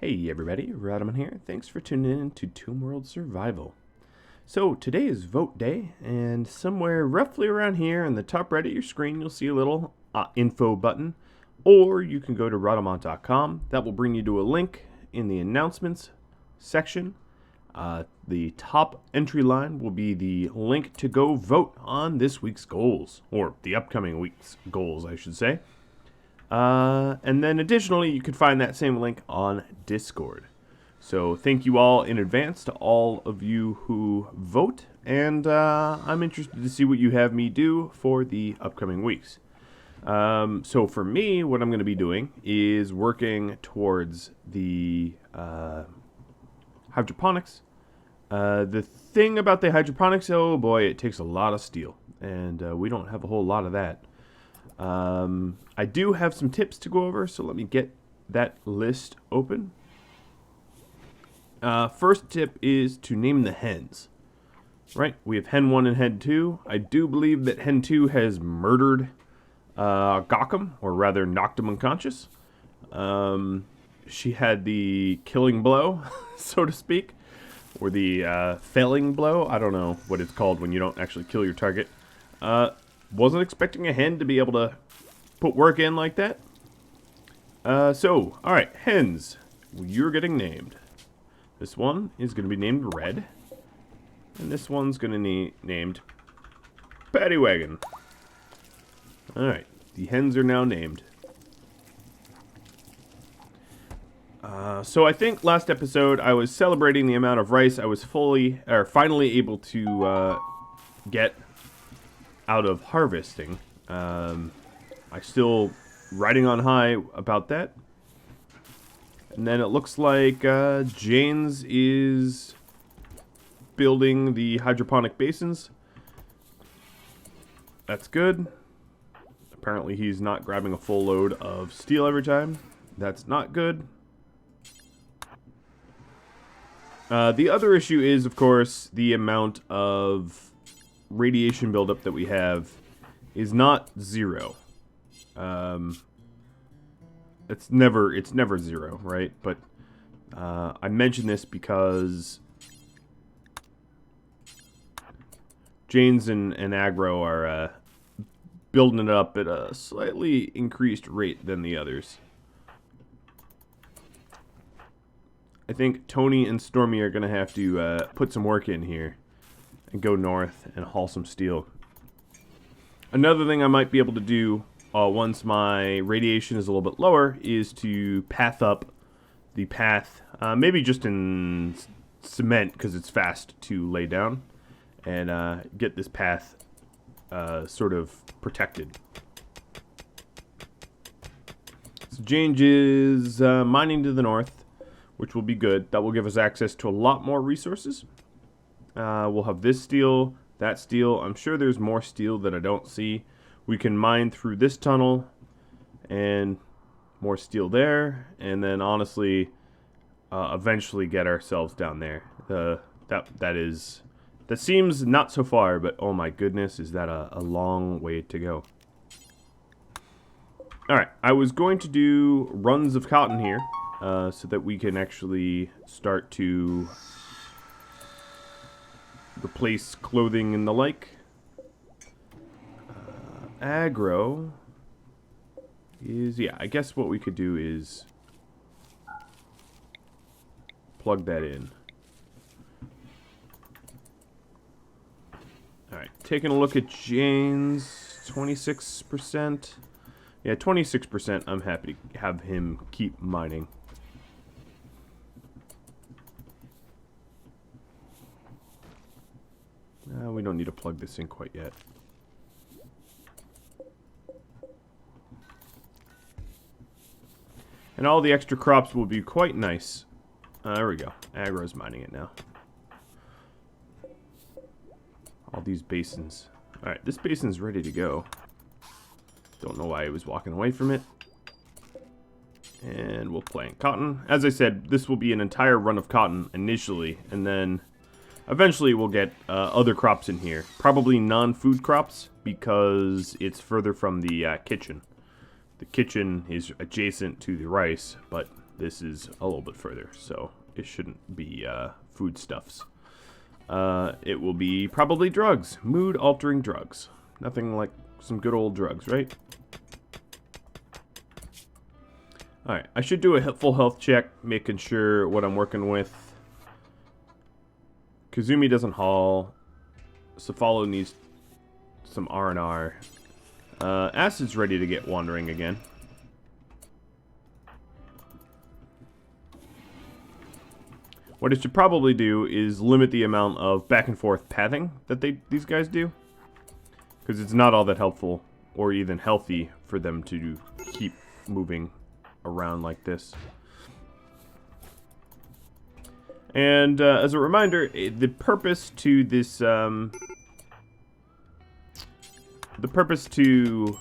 Hey everybody, Rhadamant here. Thanks for tuning in to RimWorld Survival. So today is vote day, and somewhere roughly around here in the top right of your screen you'll see a little info button, or you can go to Rhadamant.com. That will bring you to a link in the announcements section. The top entry line will be the link to go vote on this week's goals, or the upcoming week's goals, I should say. And then additionally, you can find that same link on Discord. So thank you all in advance to all of you who vote, and I'm interested to see what you have me do for the upcoming weeks. So for me, what I'm going to be doing is working towards the hydroponics. The thing about the hydroponics, oh boy, it takes a lot of steel, and we don't have a whole lot of that. I do have some tips to go over, so let me get that list open. First tip is to name the hens. Right, we have hen 1 and hen 2. I do believe that hen 2 has murdered Gotham, or rather knocked him unconscious. She had the killing blow, so to speak, or the failing blow. I don't know what it's called when you don't actually kill your target. Wasn't expecting a hen to be able to put work in like that. Alright, hens. You're getting named. This one is going to be named Red. And this one's going to be named Paddy Wagon. Alright, the hens are now named. So I think last episode I was celebrating the amount of rice I was finally able to get out of harvesting. I'm still riding on high about that. And then it looks like Janes is building the hydroponic basins. That's good. Apparently he's not grabbing a full load of steel every time. That's not good. The other issue is, of course, the amount of radiation buildup that we have is not zero. It's never zero, right? But I mention this because Janes and Agro are building it up at a slightly increased rate than the others. I think Tony and Stormy are going to have to put some work in here and go north and haul some steel. Another thing I might be able to do once my radiation is a little bit lower is to path up the path, maybe just in cement because it's fast to lay down, and get this path sort of protected. So James is mining to the north, which will be good. That will give us access to a lot more resources. We'll have this steel, that steel. I'm sure there's more steel that I don't see. We can mine through this tunnel and more steel there, and then honestly eventually get ourselves down there. That seems not so far, but oh my goodness, is that a long way to go. Alright, I was going to do runs of cotton here so that we can actually start to replace clothing and the like. Agro is, yeah, I guess what we could do is plug that in. Alright, taking a look at Jane's 26%. Yeah, 26%. I'm happy to have him keep mining. We don't need to plug this in quite yet. And all the extra crops will be quite nice. There we go. Agro's mining it now. All these basins. Alright, this basin's ready to go. Don't know why he was walking away from it. And we'll plant cotton. As I said, this will be an entire run of cotton initially, and then eventually we'll get other crops in here. Probably non-food crops, because it's further from the kitchen. The kitchen is adjacent to the rice, but this is a little bit further, so it shouldn't be foodstuffs. It will be probably drugs. Mood-altering drugs. Nothing like some good old drugs, right? Alright, I should do a full health check, making sure what I'm working with. Kazumi doesn't haul. Cephalo needs some R&R. Acid's ready to get wandering again. What it should probably do is limit the amount of back and forth pathing that these guys do. Because it's not all that helpful or even healthy for them to keep moving around like this. And as a reminder, the purpose to this, the purpose to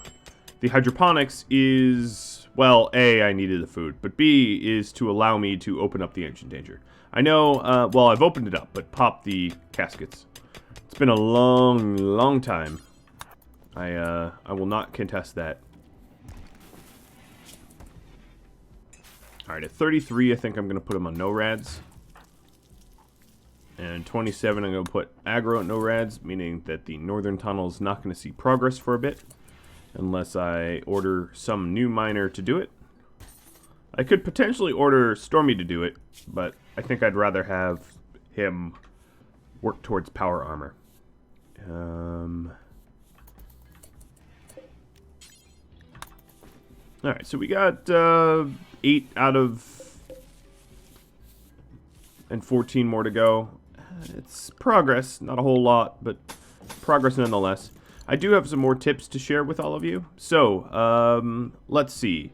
the hydroponics is, well, A, I needed the food, but B, is to allow me to open up the Ancient Danger. I know, well, I've opened it up, but pop the caskets. It's been a long, long time. I will not contest that. Alright, at 33, I think I'm going to put him on no rads. And 27, I'm going to put aggro at no rads, meaning that the northern tunnel is not going to see progress for a bit. Unless I order some new miner to do it. I could potentially order Stormy to do it, but I think I'd rather have him work towards power armor. Alright, so we got 8 out of... and 14 more to go. It's progress, not a whole lot, but progress nonetheless. I do have some more tips to share with all of you. So, let's see.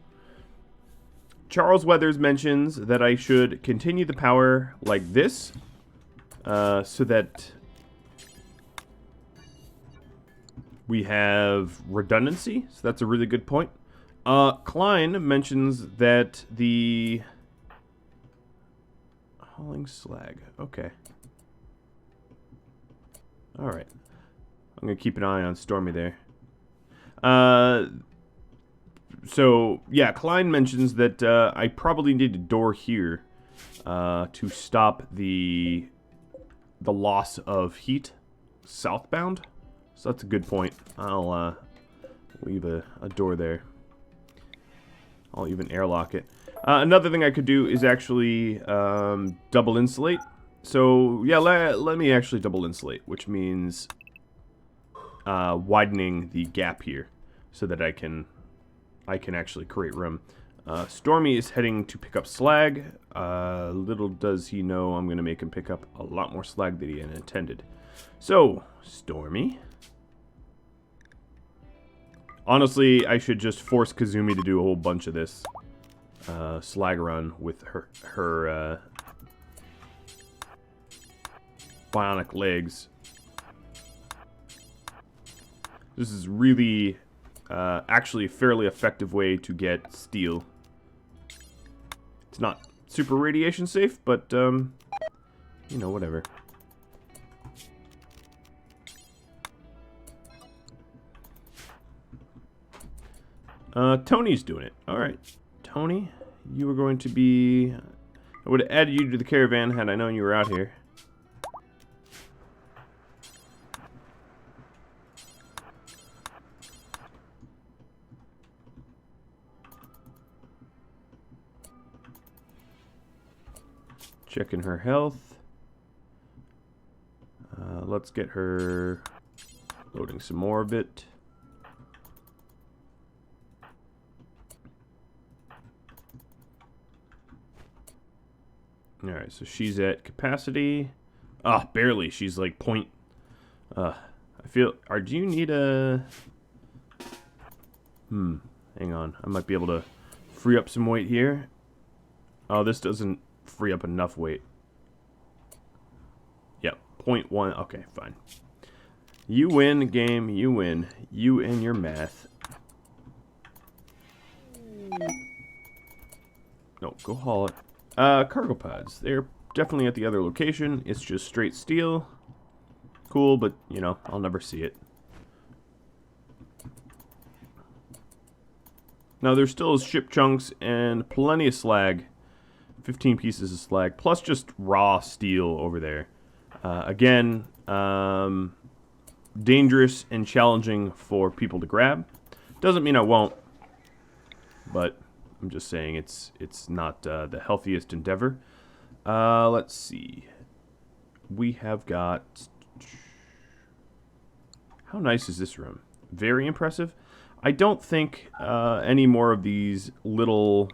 Charles Weathers mentions that I should continue the power like this, so that we have redundancy. So that's a really good point. Klein mentions that the hauling slag. Okay. All right. I'm going to keep an eye on Stormy there. So, yeah, Klein mentions that I probably need a door here to stop the loss of heat southbound. So that's a good point. I'll leave a door there. I'll even airlock it. Another thing I could do is actually double insulate. So, yeah, let me actually double insulate, which means widening the gap here so that I can actually create room. Stormy is heading to pick up slag. Little does he know I'm going to make him pick up a lot more slag than he had intended. So, Stormy. Honestly, I should just force Kazumi to do a whole bunch of this slag run with her bionic legs. This is really actually a fairly effective way to get steel. It's not super radiation safe, but you know, whatever. Tony's doing it. Alright. Tony, you were going to be... I would have added you to the caravan had I known you were out here. Checking her health. Let's get her loading some more of it. Alright, so she's at capacity. Ah, barely. She's like point. I feel... do you need a... hang on. I might be able to free up some weight here. Oh, this doesn't free up enough weight. Yep, 0.1. Okay, fine. You win, game. You win. You and your math. No, go haul it. Cargo pods. They're definitely at the other location. It's just straight steel. Cool, but, you know, I'll never see it. Now, there still is ship chunks and plenty of slag 15 pieces of slag, plus just raw steel over there. Again, dangerous and challenging for people to grab. Doesn't mean I won't, but I'm just saying it's not the healthiest endeavor. Let's see. We have got... How nice is this room? Very impressive. I don't think any more of these little...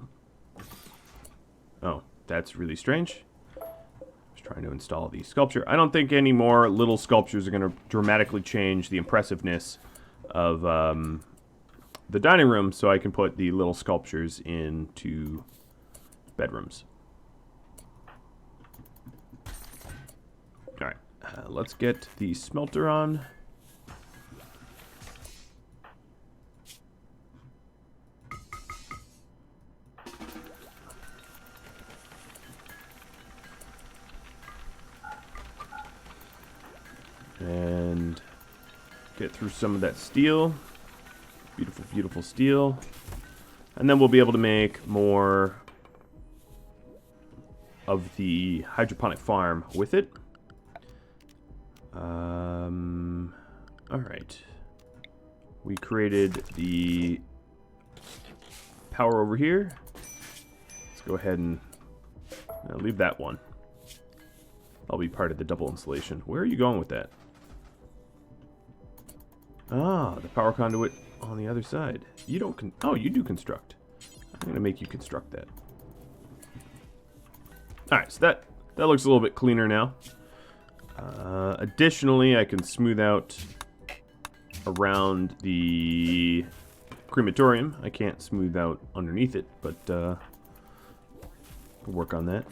Oh, that's really strange. I was trying to install the sculpture. I don't think any more little sculptures are going to dramatically change the impressiveness of the dining room, so I can put the little sculptures into bedrooms. Alright, let's get the smelter on. And get through some of that steel. Beautiful, beautiful steel. And then we'll be able to make more of the hydroponic farm with it. Alright. We created the power over here. Let's go ahead and leave that one. I'll be part of the double installation. Where are you going with that? Ah, the power conduit on the other side. You don't oh, you do construct. I'm going to make you construct that. Alright, so that looks a little bit cleaner now. Additionally, I can smooth out around the crematorium. I can't smooth out underneath it, but we'll work on that.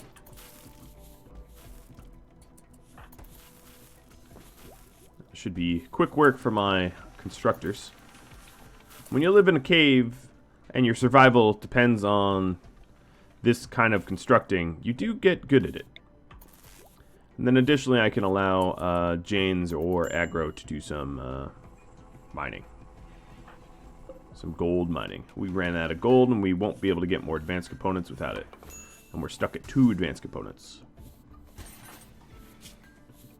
Should be quick work for my constructors. When you live in a cave and your survival depends on this kind of constructing, you do get good at it. And then additionally, I can allow Janes or Aggro to do some mining. Some gold mining. We ran out of gold and we won't be able to get more advanced components without it. And we're stuck at 2 advanced components.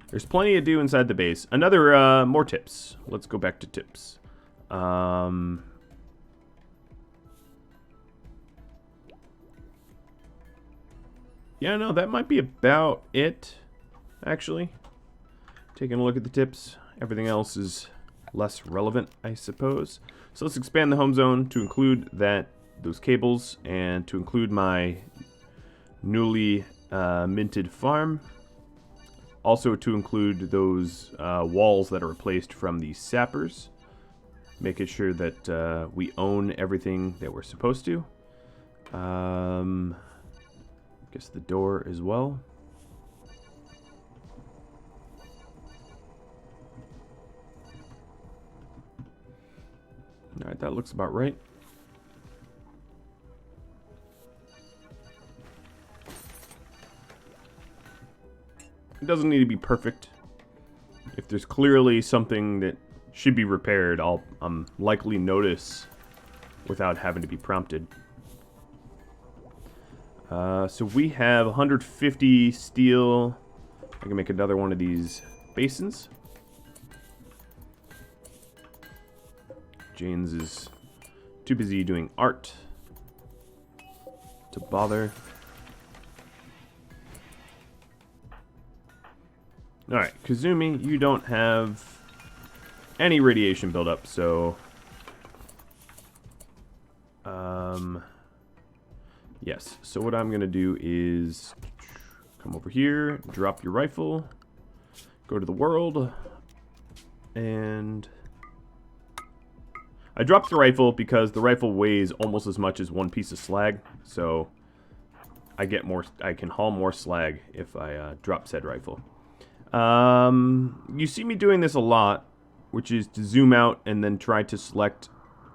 There's plenty to do inside the base. Another, more tips. Let's go back to tips. Yeah, no, that might be about it, actually. Taking a look at the tips. Everything else is less relevant, I suppose. So let's expand the home zone to include those cables and to include my newly minted farm. Also to include those walls that are replaced from the sappers. Making sure that we own everything that we're supposed to. Guess the door as well. Alright, that looks about right. It doesn't need to be perfect. If there's clearly something that should be repaired, I'll likely notice without having to be prompted. So we have 150 steel. I can make another one of these basins. Janes is too busy doing art to bother. Alright, Kazumi, you don't have any radiation buildup, so... yes, so what I'm going to do is come over here, drop your rifle, go to the world, and... I dropped the rifle because the rifle weighs almost as much as one piece of slag, so I can haul more slag if I drop said rifle. You see me doing this a lot, which is to zoom out and then try to select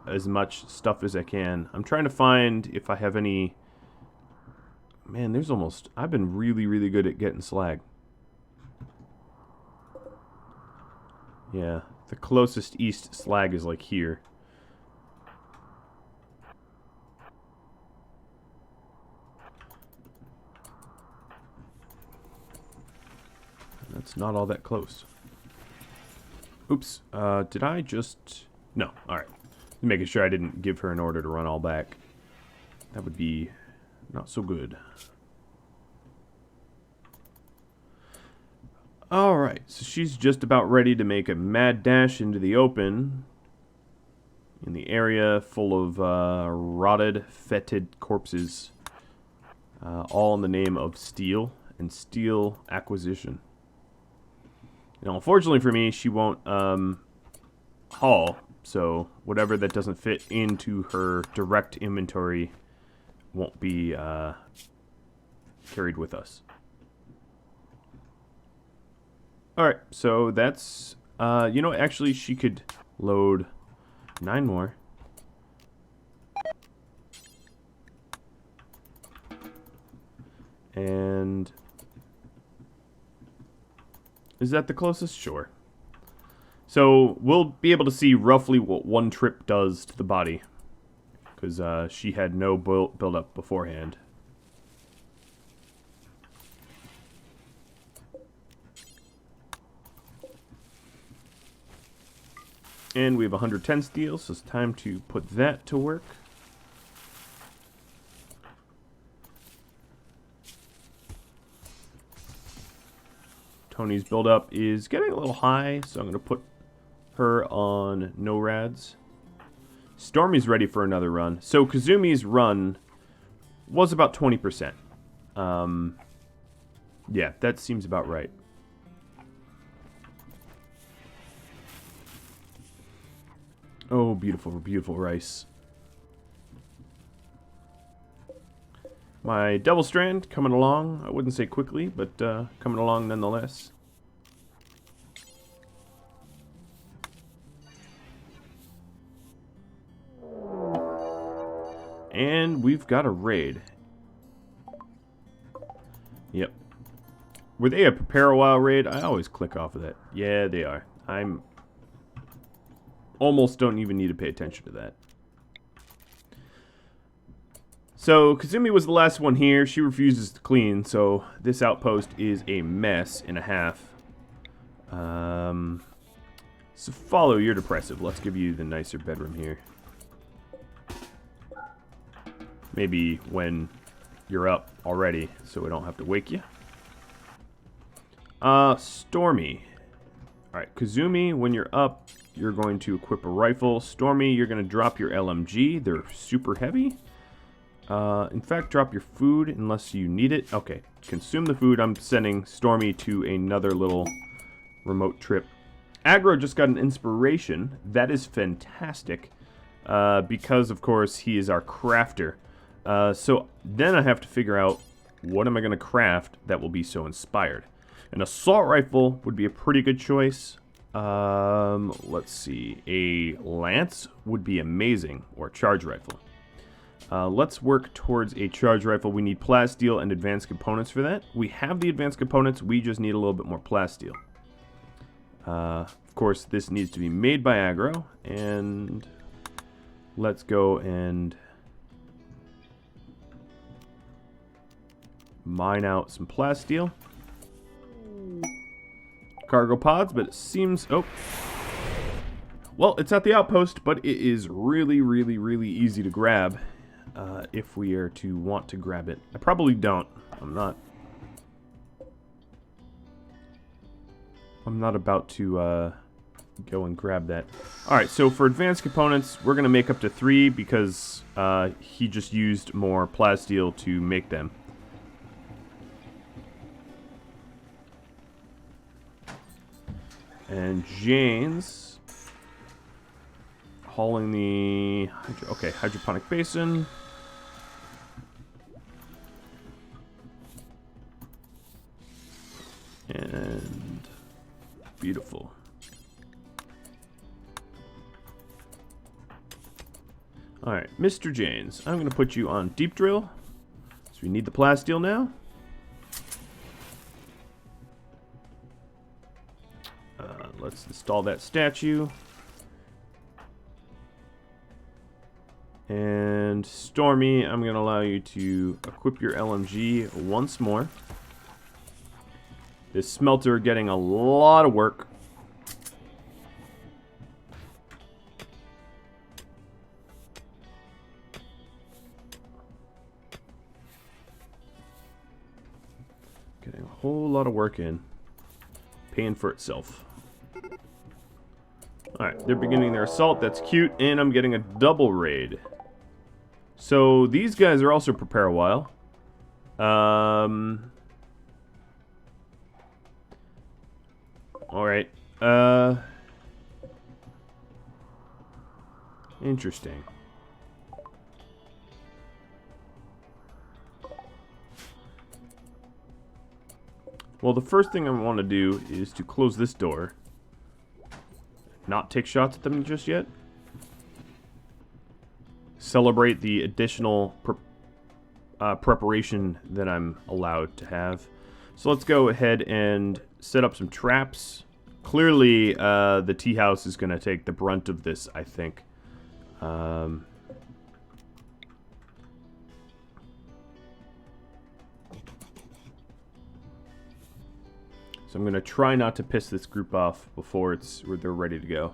as much stuff as I can. I'm trying to find if I have any... Man, I've been really, really good at getting slag. Yeah, the closest east slag is like here. It's not all that close. Oops. Did I just... No. Alright. Making sure I didn't give her an order to run all back. That would be not so good. Alright. So she's just about ready to make a mad dash into the open. In the area full of rotted, fetid corpses. All in the name of steel and steel acquisition. You know, unfortunately for me, she won't haul, so whatever that doesn't fit into her direct inventory won't be carried with us. Alright, so that's, you know, actually she could load 9 more. And is that the closest? Sure. So we'll be able to see roughly what one trip does to the body, because she had no build up beforehand. And we have 110 steel, so it's time to put that to work. Tony's buildup is getting a little high, so I'm going to put her on no rads. Stormy's ready for another run. So Kazumi's run was about 20%. Yeah, that seems about right. Oh, beautiful, beautiful rice. My Devil Strand coming along. I wouldn't say quickly, but coming along nonetheless. And we've got a raid. Yep. Were they a Prepare a While raid? I always click off of that. Yeah, they are. I'm almost don't even need to pay attention to that. So, Kazumi was the last one here. She refuses to clean, so this outpost is a mess and a half. So follow, you're depressive. Let's give you the nicer bedroom here. Maybe when you're up already, so we don't have to wake you. Stormy. Alright, Kazumi, when you're up, you're going to equip a rifle. Stormy, you're going to drop your LMG. They're super heavy. In fact, drop your food unless you need it. Okay, consume the food. I'm sending Stormy to another little remote trip. Aggro just got an inspiration. That is fantastic. Because, of course, he is our crafter. So then I have to figure out what am I going to craft that will be so inspired. An assault rifle would be a pretty good choice. Let's see. A lance would be amazing, or a charge rifle. Let's work towards a charge rifle. We need plasteel and advanced components for that. We have the advanced components. We just need a little bit more plasteel. Of course, this needs to be made by Aggro. And let's go and mine out some plasteel. Cargo pods, but it seems... Oh. Well, it's at the outpost, but it is really, really, really easy to grab. If we are to want to grab it. I probably don't. I'm not about to go and grab that. Alright, so for advanced components, we're going to make up to 3 because he just used more plasteel to make them. And Jane's hauling the... Okay, hydroponic basin. And beautiful. Alright, Mr. Janes, I'm going to put you on deep drill. So we need the plasteel now. Let's install that statue. And Stormy, I'm going to allow you to equip your LMG once more. This smelter getting a lot of work. Getting a whole lot of work in. Paying for itself. Alright, they're beginning their assault. That's cute. And I'm getting a double raid. So these guys are also prepare a while. Alright. Interesting. Well, the first thing I want to do is to close this door. Not take shots at them just yet. Celebrate the additional preparation that I'm allowed to have. So let's go ahead and set up some traps. Clearly, the tea house is going to take the brunt of this, I think. So I'm going to try not to piss this group off before they're ready to go.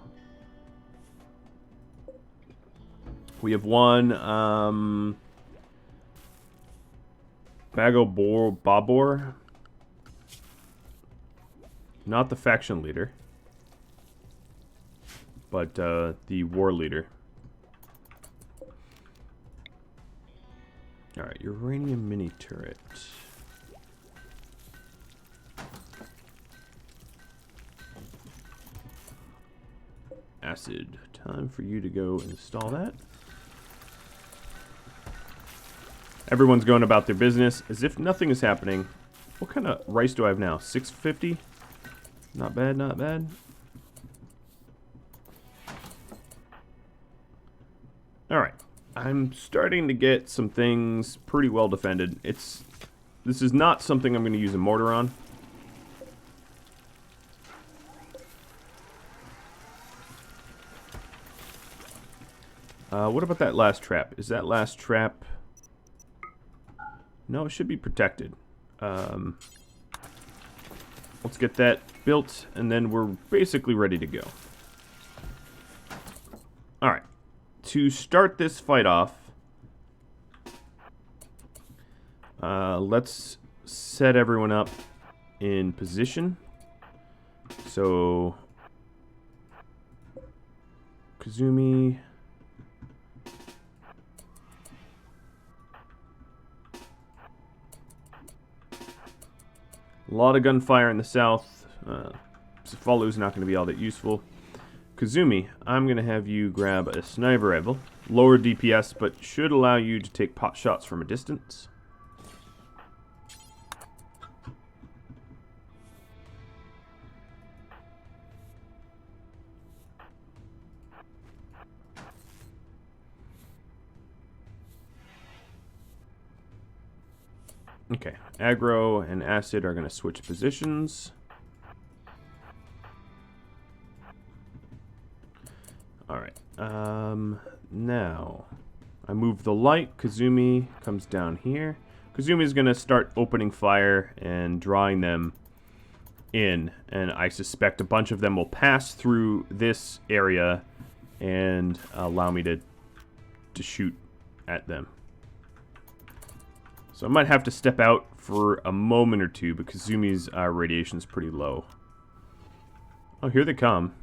We have one Bago Babor. Not the faction leader, but the war leader. Alright, uranium mini turret. Acid. Time for you to go install that. Everyone's going about their business as if nothing is happening. What kind of rice do I have now? 650? Not bad, not bad. Alright. I'm starting to get some things pretty well defended. This is not something I'm going to use a mortar on. What about that last trap? Is that last trap... No, it should be protected. Let's get that built, and then we're basically ready to go. Alright. To start this fight off, let's set everyone up in position. So, Kazumi... A lot of gunfire in the south. Safalu's not going to be all that useful. Kazumi, I'm going to have you grab a sniper rifle. Lower DPS, but should allow you to take pot shots from a distance. Okay, aggro and acid are going to switch positions. Alright, now I move the light. Kazumi comes down here. Kazumi is going to start opening fire and drawing them in, and I suspect a bunch of them will pass through this area and allow me to shoot at them. So I might have to step out for a moment or two, but Kazumi's radiation is pretty low. Oh, here they come.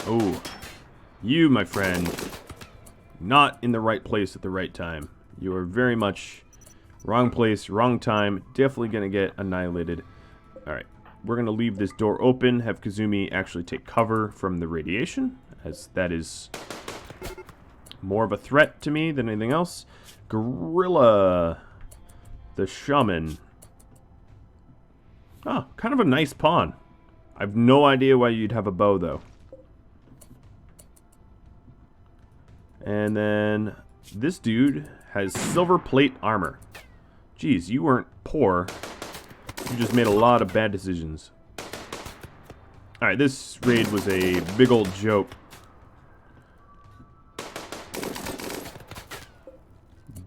Oh, you, my friend, not in the right place at the right time. You are very much wrong place, wrong time. Definitely going to get annihilated. Alright. We're going to leave this door open, have Kazumi actually take cover from the radiation, as that is more of a threat to me than anything else. Gorilla, the shaman. Oh, kind of a nice pawn. I have no idea why you'd have a bow, though. And then this dude has silver plate armor. Geez, you weren't poor. You just made a lot of bad decisions. Alright, this raid was a big old joke.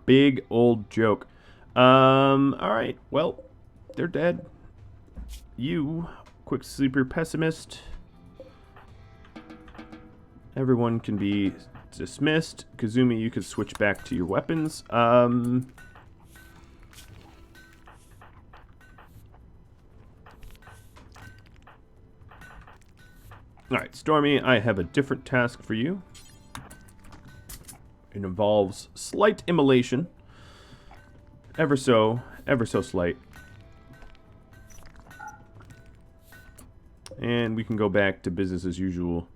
big old joke. Alright, well, they're dead. You, quick sleeper pessimist. Everyone can be dismissed. Kazumi, you can switch back to your weapons. Alright, Stormy, I have a different task for you. It involves slight immolation. Ever so slight. And we can go back to business as usual.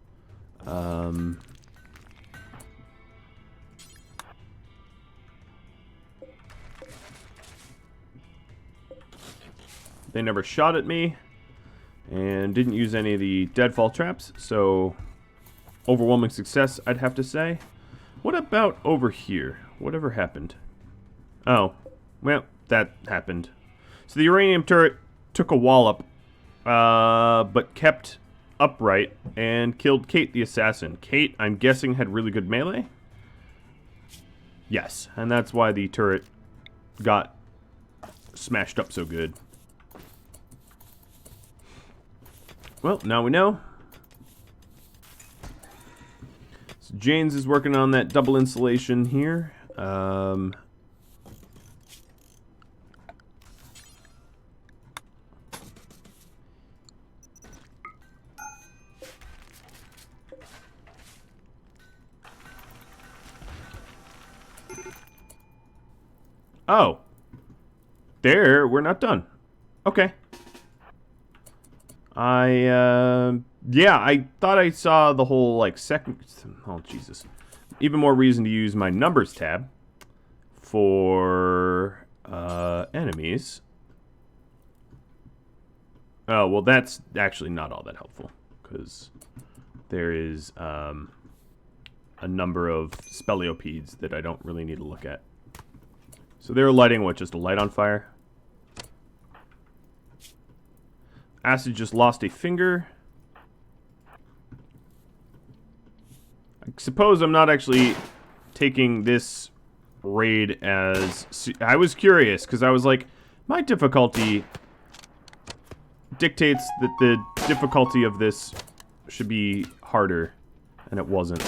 They never shot at me. And didn't use any of the deadfall traps, so overwhelming success, I'd have to say. What about over here? Whatever happened? Oh, well, that happened. So the uranium turret took a wallop, but kept upright and killed Kate the assassin. Kate, I'm guessing, had really good melee? Yes, and that's why the turret got smashed up so good. Well, now we know. So James is working on that double insulation here. Oh. There, we're not done. Okay. Yeah, I thought I saw the whole, like, second... Oh, Jesus. Even more reason to use my numbers tab for, enemies. Oh, well, that's actually not all that helpful, because there is, a number of speleopedes that I don't really need to look at. So they're lighting, what, just a light on fire? Acid just lost a finger. I suppose I'm not actually taking this raid as... I was curious, because I was like, my difficulty dictates that the difficulty of this should be harder, and it wasn't.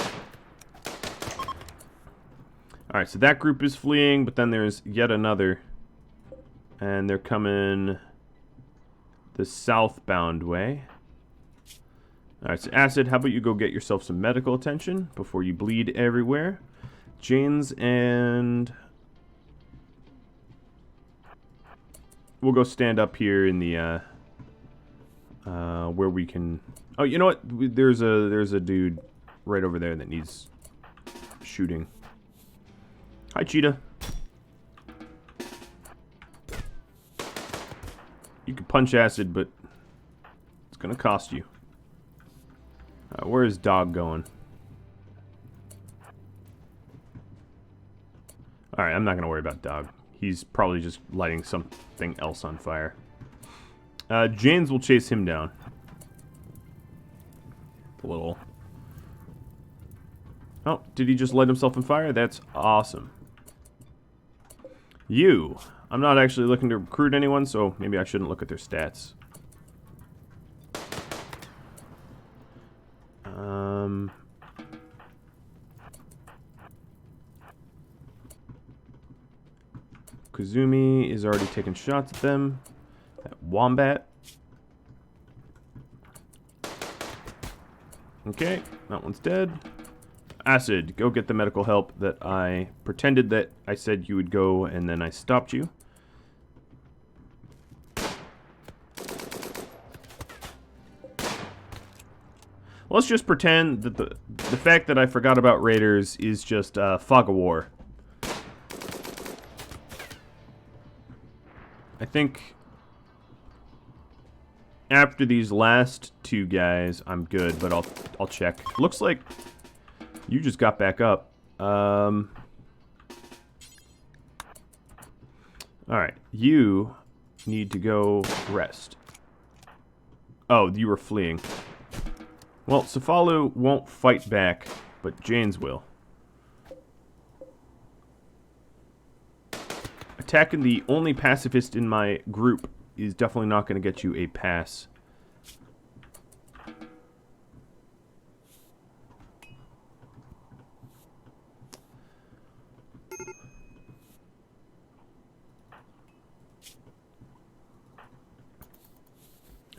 Alright, so that group is fleeing, but then there's yet another. And they're coming the southbound way. Alright, so Acid, how about you go get yourself some medical attention before you bleed everywhere. Janes and... We'll go stand up here in the, where we can... Oh, you know what? There's a dude right over there that needs shooting. Hi, Cheetah. You can punch Acid, but it's gonna cost you. Where is Dog going? Alright, I'm not gonna worry about Dog. He's probably just lighting something else on fire. Janes will chase him down. A little... Oh, did he just light himself on fire? That's awesome. You. I'm not actually looking to recruit anyone, so maybe I shouldn't look at their stats. Kazumi is already taking shots at them. That Wombat. Okay, that one's dead. Acid, go get the medical help that I pretended that I said you would go, and then I stopped you. Let's just pretend that the fact that I forgot about Raiders is just fog of war. I think after these last two guys, I'm good, but I'll check. Looks like you just got back up. Alright, you need to go rest. Oh, you were fleeing. Well, Cefalu won't fight back, but Janes will. attacking the only pacifist in my group is definitely not going to get you a pass.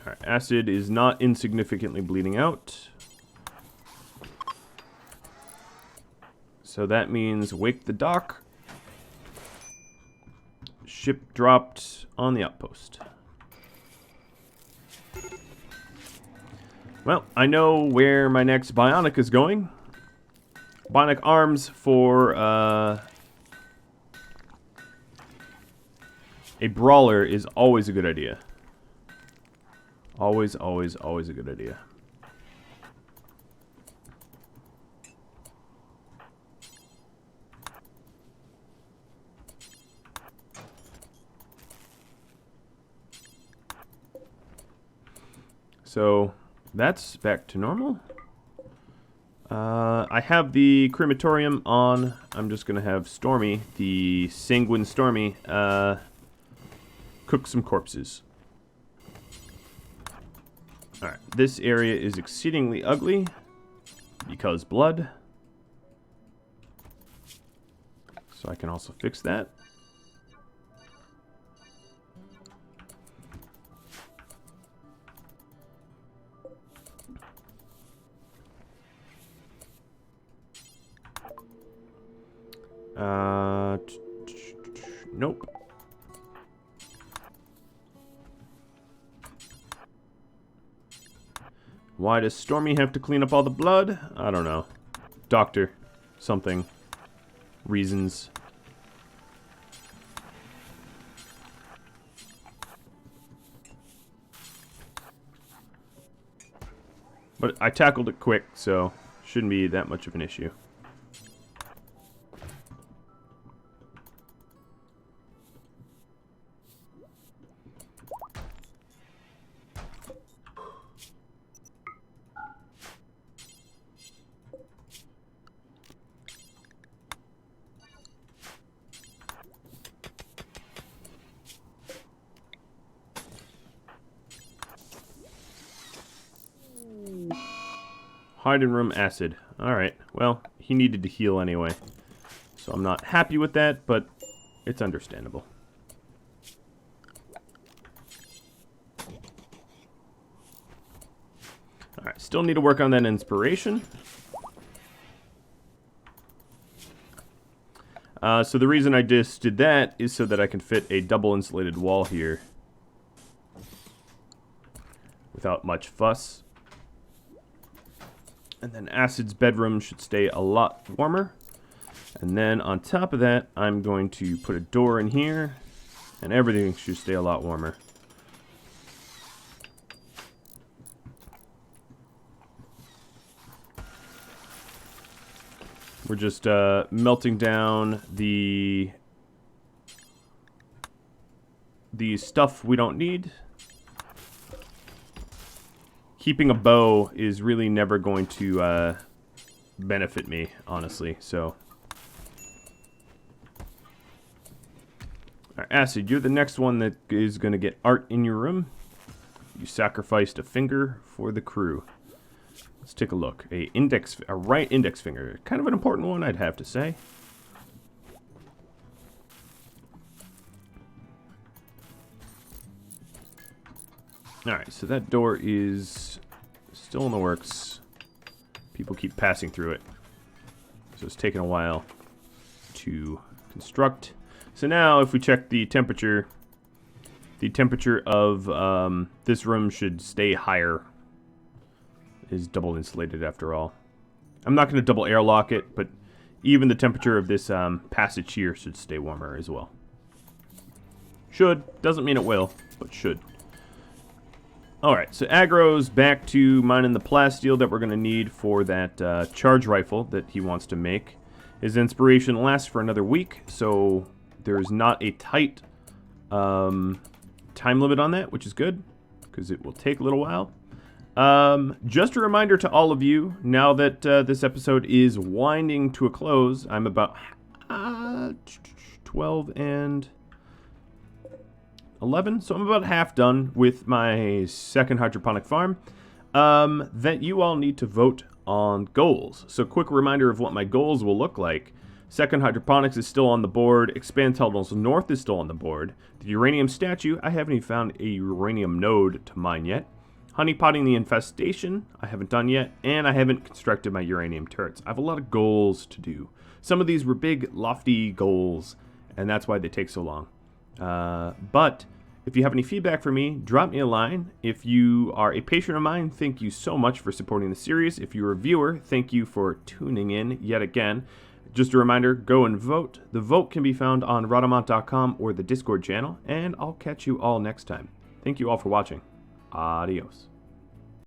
Alright, Acid is not insignificantly bleeding out. So that means wake the dock. Ship dropped on the outpost. Well, I know where my next bionic is going. Bionic arms for a brawler is always a good idea. Always, always, always a good idea. So that's back to normal. I have the crematorium on. I'm just going to have Stormy, the sanguine Stormy, cook some corpses. Alright, this area is exceedingly ugly because blood. So I can also fix that. Nope. Why does Stormy have to clean up all the blood? I don't know. Doctor. Something. Reasons. But I tackled it quick, so shouldn't be that much of an issue. Hide in room Acid. Alright, well, he needed to heal anyway. So I'm not happy with that, but it's understandable. Alright, still need to work on that inspiration. So the reason I just did that is so that I can fit a double insulated wall here without much fuss. And then Acid's bedroom should stay a lot warmer. And then on top of that, I'm going to put a door in here. And everything should stay a lot warmer. We're just melting down the stuff we don't need. Keeping a bow is really never going to benefit me, honestly, so. Alright, Acid, you're the next one that is going to get art in your room. You sacrificed a finger for the crew. Let's take a look. A right index finger. Kind of an important one, I'd have to say. Alright, so that door is still in the works. People keep passing through it. So it's taking a while to construct. So now if we check the temperature of this room should stay higher. It is double insulated after all. I'm not going to double airlock it, but even the temperature of this passage here should stay warmer as well. Should. Doesn't mean it will, but should. Alright, so Aggro's back to mining the plasteel that we're going to need for that charge rifle that he wants to make. His inspiration lasts for another week, so there's not a tight time limit on that, which is good, because it will take a little while. Just a reminder to all of you, now that this episode is winding to a close, I'm about 12 and 11, so I'm about half done with my second hydroponic farm. That you all need to vote on goals. So quick reminder of what my goals will look like. Second hydroponics is still on the board. Expand tunnels north is still on the board. The uranium statue, I haven't even found a uranium node to mine yet. Honeypotting the infestation, I haven't done yet. And I haven't constructed my uranium turrets. I have a lot of goals to do. Some of these were big, lofty goals, and that's why they take so long. But if you have any feedback for me, drop me a line. If you are a patron of mine, thank you so much for supporting the series. If you're a viewer, thank you for tuning in yet again. Just a reminder, go and vote. The vote can be found on Rhadamant.com or the Discord channel, and I'll catch you all next time. Thank you all for watching. Adios.